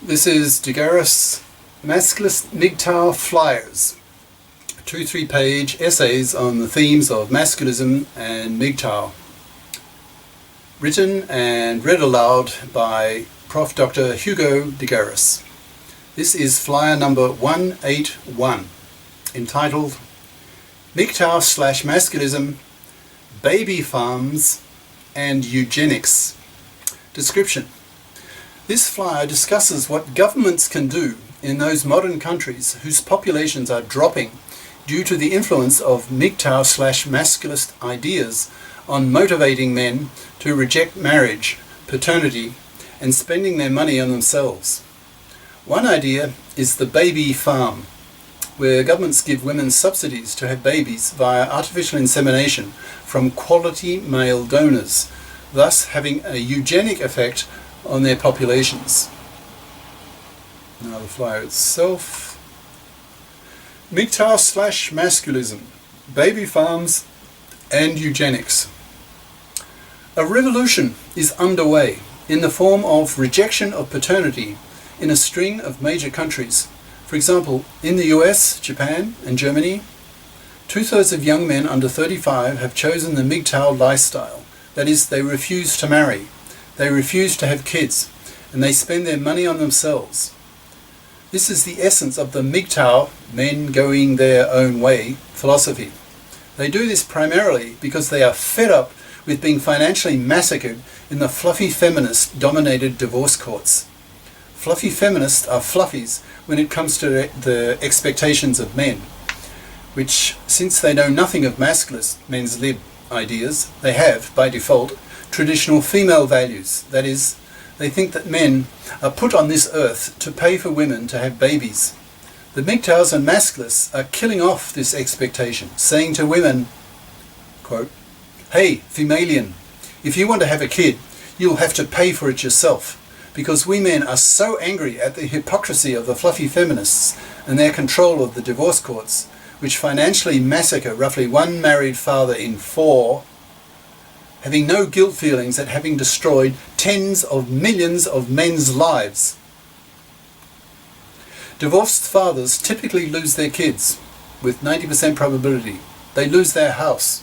This is GARIS Masculinist MGTOW flyers, 2 3-page essays on the themes of masculism and MGTOW, written and read aloud by Prof. Dr. Hugo de GARIS. This is flyer number 181, entitled MGTOW/Masculism, Baby Farms and Eugenics. Description. This flyer discusses what governments can do in those modern countries whose populations are dropping due to the influence of MGTOW/masculist ideas on motivating men to reject marriage, paternity, and spending their money on themselves. One idea is the baby farm, where governments give women subsidies to have babies via artificial insemination from quality male donors, thus having a eugenic effect on their populations. Now the flyer itself. MGTOW/masculism, baby farms and eugenics. A revolution is underway in the form of rejection of paternity in a string of major countries. For example, in the US, Japan and Germany, 2/3 of young men under 35 have chosen the MGTOW lifestyle. That is, they refuse to marry. They refuse to have kids, and they spend their money on themselves. This is the essence of the MGTOW, men going their own way, philosophy. They do this primarily because they are fed up with being financially massacred in the fluffy feminist-dominated divorce courts. Fluffy feminists are fluffies when it comes to the expectations of men, which, since they know nothing of masculist men's lib ideas, they have, by default, traditional female values. That is, they think that men are put on this earth to pay for women to have babies. The MGTOWs and masculists are killing off this expectation, saying to women, quote, "Hey, femalian, if you want to have a kid, you'll have to pay for it yourself, because we men are so angry at the hypocrisy of the fluffy feminists and their control of the divorce courts, which financially massacre roughly one married father in 4, having no guilt feelings at having destroyed tens of millions of men's lives." Divorced fathers typically lose their kids, with 90% probability. They lose their house,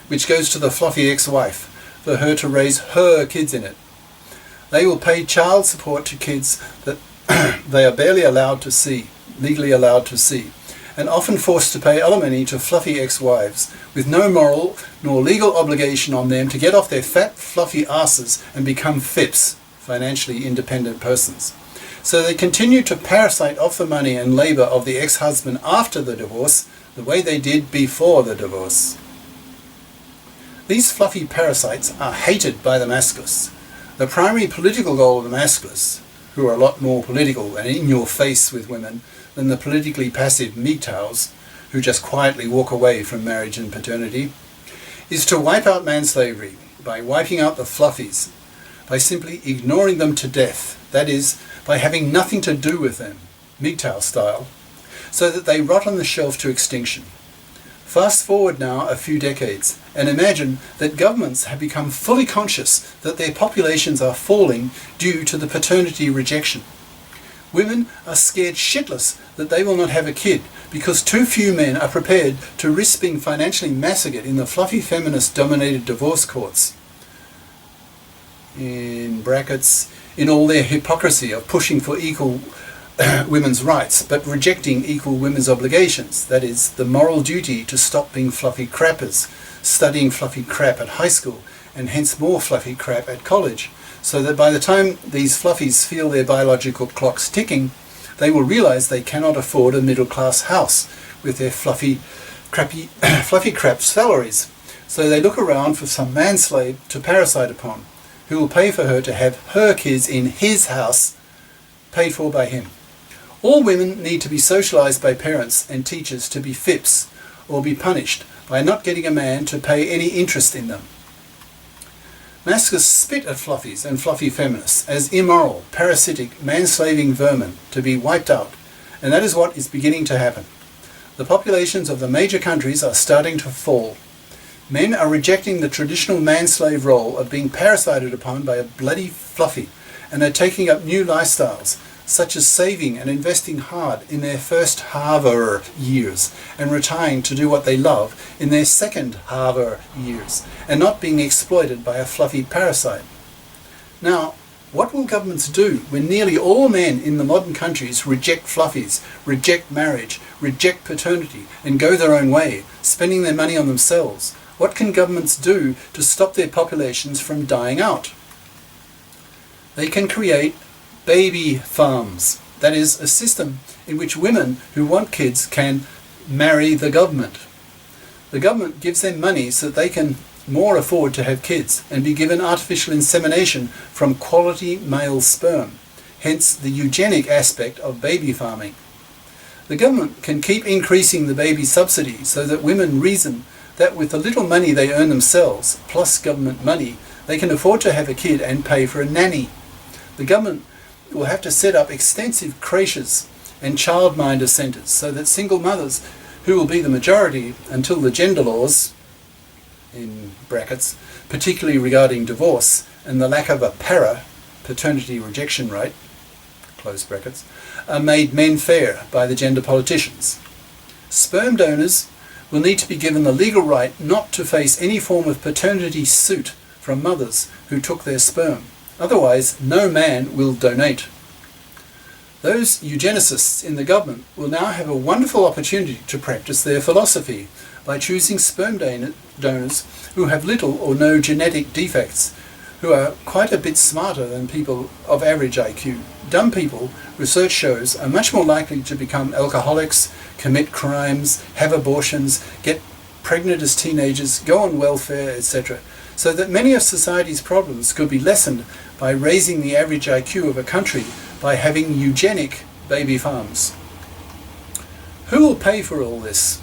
which goes to the fluffy ex-wife, for her to raise her kids in it. They will pay child support to kids that they are barely allowed to see, legally allowed to see, and often forced to pay alimony to fluffy ex-wives, with no moral nor legal obligation on them to get off their fat, fluffy asses and become FIPs, financially independent persons. So they continue to parasite off the money and labour of the ex-husband after the divorce, the way they did before the divorce. These fluffy parasites are hated by the masculists. The primary political goal of the masculists, who are a lot more political and in your face with women than the politically passive MGTOWs, who just quietly walk away from marriage and paternity, is to wipe out manslavery by wiping out the fluffies, by simply ignoring them to death, that is, by having nothing to do with them, MGTOW style, so that they rot on the shelf to extinction. Fast forward now a few decades, and imagine that governments have become fully conscious that their populations are falling due to the paternity rejection. Women are scared shitless that they will not have a kid because too few men are prepared to risk being financially massacred in the fluffy feminist-dominated divorce courts. In brackets, in all their hypocrisy of pushing for equal women's rights, but rejecting equal women's obligations, that is, the moral duty to stop being fluffy crappers, studying fluffy crap at high school, and hence more fluffy crap at college, so that by the time these fluffies feel their biological clocks ticking, they will realize they cannot afford a middle-class house with their fluffy crap salaries. So they look around for some manslave to parasite upon, who will pay for her to have her kids in his house, paid for by him. All women need to be socialized by parents and teachers to be FIPs, or be punished by not getting a man to pay any interest in them. Masculists spit at fluffies and fluffy feminists as immoral, parasitic, manslaving vermin to be wiped out, and that is what is beginning to happen. The populations of the major countries are starting to fall. Men are rejecting the traditional man-slave role of being parasited upon by a bloody fluffy, and are taking up new lifestyles, such as saving and investing hard in their first harver years and retiring to do what they love in their second harver years and not being exploited by a fluffy parasite. Now, what will governments do when nearly all men in the modern countries reject fluffies, reject marriage, reject paternity and go their own way, spending their money on themselves? What can governments do to stop their populations from dying out? They can create baby farms. That is, a system in which women who want kids can marry the government. The government gives them money so that they can more afford to have kids and be given artificial insemination from quality male sperm, hence the eugenic aspect of baby farming. The government can keep increasing the baby subsidy so that women reason that with the little money they earn themselves, plus government money, they can afford to have a kid and pay for a nanny. The government will have to set up extensive creches and childminder centres so that single mothers, who will be the majority until the gender laws, in brackets, particularly regarding divorce and the lack of a paternity rejection rate, close brackets, are made men fair by the gender politicians. Sperm donors will need to be given the legal right not to face any form of paternity suit from mothers who took their sperm. Otherwise, no man will donate. Those eugenicists in the government will now have a wonderful opportunity to practice their philosophy by choosing sperm donors who have little or no genetic defects, who are quite a bit smarter than people of average IQ. Dumb people, research shows, are much more likely to become alcoholics, commit crimes, have abortions, get pregnant as teenagers, go on welfare, etc. So that many of society's problems could be lessened by raising the average IQ of a country by having eugenic baby farms. Who will pay for all this?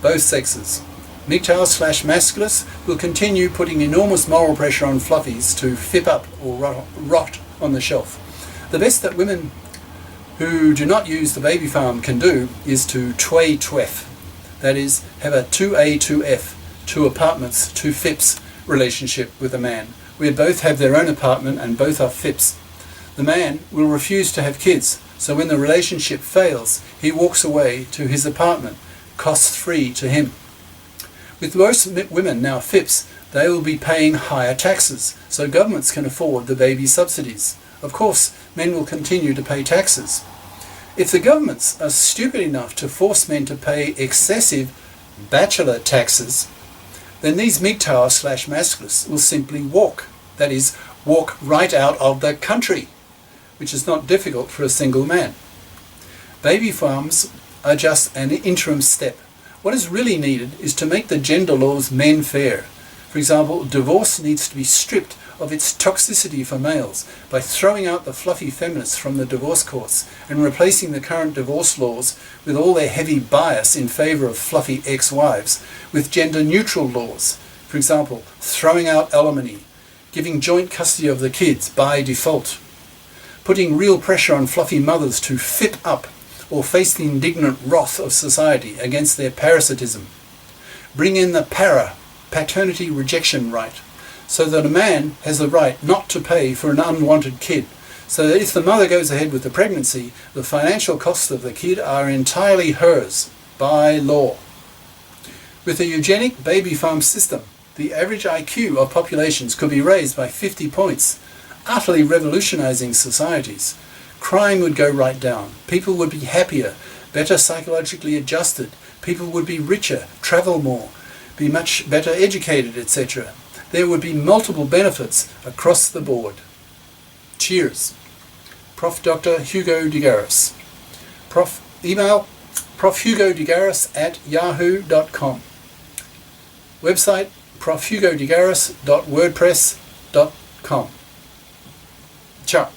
Both sexes. MGTOW/Masculist will continue putting enormous moral pressure on fluffies to fip up or rot on the shelf. The best that women who do not use the baby farm can do is to twef, that is, have a 2A2F, 2 apartments, 2 FIPs relationship with a man, where both have their own apartment and both are FIPs. The man will refuse to have kids, so when the relationship fails, he walks away to his apartment, cost-free to him. With most women now FIPs, they will be paying higher taxes, so governments can afford the baby subsidies. Of course, men will continue to pay taxes. If the governments are stupid enough to force men to pay excessive bachelor taxes, then these MGTOW/Masculists will simply walk. That is, walk right out of the country, which is not difficult for a single man. Baby farms are just an interim step. What is really needed is to make the gender laws men fair. For example, divorce needs to be stripped of its toxicity for males by throwing out the fluffy feminists from the divorce courts and replacing the current divorce laws with all their heavy bias in favour of fluffy ex-wives with gender-neutral laws. For example, throwing out alimony, giving joint custody of the kids by default, putting real pressure on fluffy mothers to fit up or face the indignant wrath of society against their parasitism. Bring in the paternity rejection right, so that a man has the right not to pay for an unwanted kid, so that if the mother goes ahead with the pregnancy, the financial costs of the kid are entirely hers, by law. With a eugenic baby farm system, the average IQ of populations could be raised by 50 points, utterly revolutionizing societies. Crime would go right down. People would be happier, better psychologically adjusted. People would be richer, travel more, be much better educated, etc. There would be multiple benefits across the board. Cheers. Prof. Dr. Hugo de Garis. Email profhugodegaris@yahoo.com. Website profhugodegaris.wordpress.com. Ciao.